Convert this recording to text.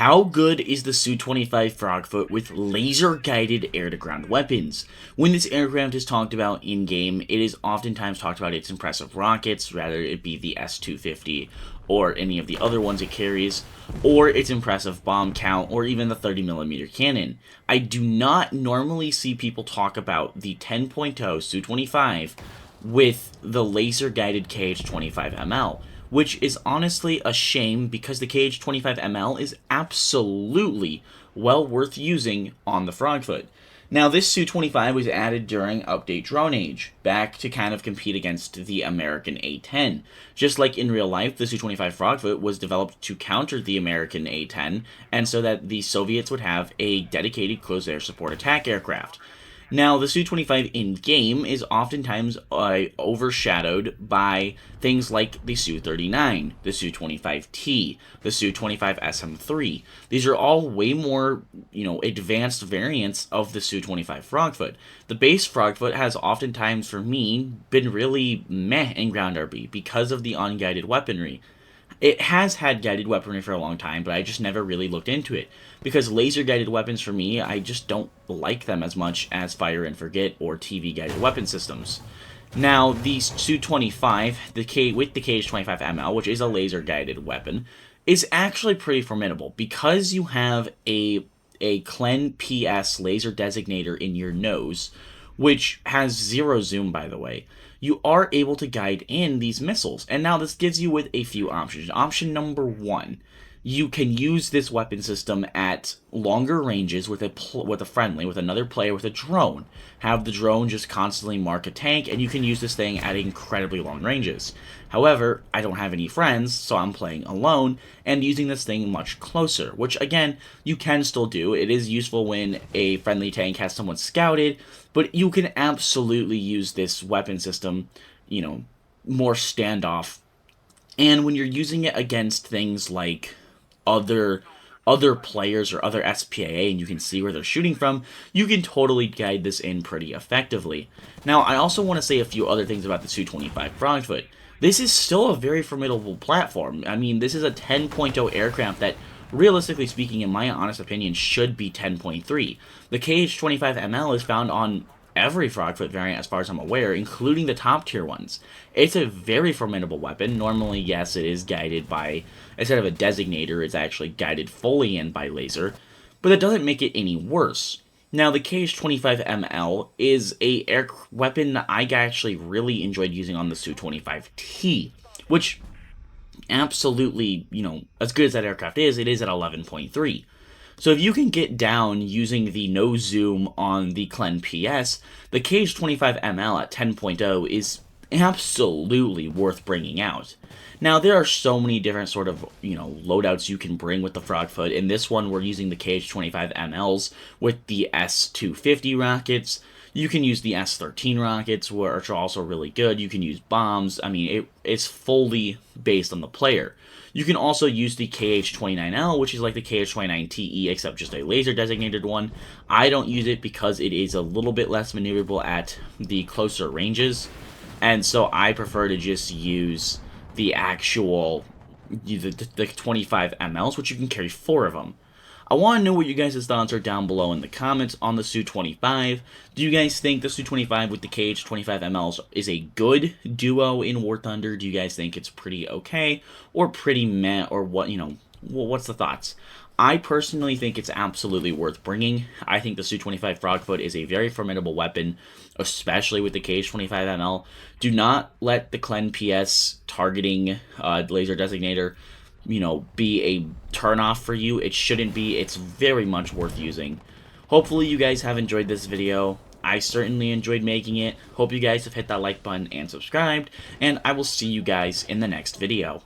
How good is the Su-25 Frogfoot with laser-guided air-to-ground weapons? When this aircraft is talked about in-game, it is oftentimes talked about its impressive rockets, rather it be the SU-25 or any of the other ones it carries, or its impressive bomb count, or even the 30mm cannon. I do not normally see people talk about the 10.0 Su-25 with the laser-guided KH-25ML. Which is honestly a shame because the KH-25ML is absolutely well worth using on the Frogfoot. Now, this Su-25 was added during Update Drone Age, back to kind of compete against the American A-10. Just like in real life, the Su-25 Frogfoot was developed to counter the American A-10, and so that the Soviets would have a dedicated close air support attack aircraft. Now, the Su-25 in-game is oftentimes overshadowed by things like the Su-39, the Su-25T, the Su-25 SM-3. These are all way more, advanced variants of the Su-25 Frogfoot. The base Frogfoot has oftentimes, for me, been really meh in ground RB because of the unguided weaponry. It has had guided weaponry for a long time, but I just never really looked into it. Because laser-guided weapons, for me, I just don't like them as much as Fire and Forget or TV-guided weapon systems. Now, the Su-25, with the KH-25ML, which is a laser-guided weapon, is actually pretty formidable. Because you have a Clen PS laser designator in your nose, which has 0 zoom, by the way, you are able to guide in these missiles. And now this gives you with a few options. Option number 1, you can use this weapon system at longer ranges with another player with a drone. Have the drone just constantly mark a tank, and you can use this thing at incredibly long ranges. However, I don't have any friends, so I'm playing alone, and using this thing much closer, which again, you can still do. It is useful when a friendly tank has someone scouted, but you can absolutely use this weapon system, more standoff. And when you're using it against things like other players or other SPAA, and you can see where they're shooting from, you can totally guide this in pretty effectively. Now, I also want to say a few other things about the Su-25 Frogfoot. This is still a very formidable platform. I mean, this is a 10.0 aircraft that, realistically speaking, in my honest opinion, should be 10.3. The KH-25ML is found on every Frogfoot variant as far as I'm aware, including the top tier ones. It's a very formidable weapon. Normally, yes, it is guided by, instead of a designator, it's actually guided fully in by laser, but that doesn't make it any worse. Now, the KH-25ML is a air weapon that I actually really enjoyed using on the Su-25T, which absolutely, as good as that aircraft is, it is at 11.3. So if you can get down using the no zoom on the Clen PS, the KH-25ML at 10.0 is absolutely worth bringing out. Now, there are so many different sort of, loadouts you can bring with the Frogfoot. In this one, we're using the KH-25MLs with the S-250 rockets. You can use the S-13 rockets, which are also really good. You can use bombs. I mean, it's fully based on the player. You can also use the KH-29L, which is like the KH-29TE, except just a laser-designated one. I don't use it because it is a little bit less maneuverable at the closer ranges, and so I prefer to just use the actual, the 25MLs, which you can carry 4 of them. I want to know what you guys' thoughts are down below in the comments on the Su-25. Do you guys think the Su-25 with the KH-25MLs is a good duo in War Thunder? Do you guys think it's pretty okay or pretty meh, or what, what's the thoughts? I personally think it's absolutely worth bringing. I think the Su-25 Frogfoot is a very formidable weapon, especially with the KH-25ML. Do not let the Clen PS targeting laser designator be a turnoff for you. It shouldn't be. It's very much worth using. Hopefully you guys have enjoyed this video. I certainly enjoyed making it. Hope you guys have hit that like button and subscribed, and I will see you guys in the next video.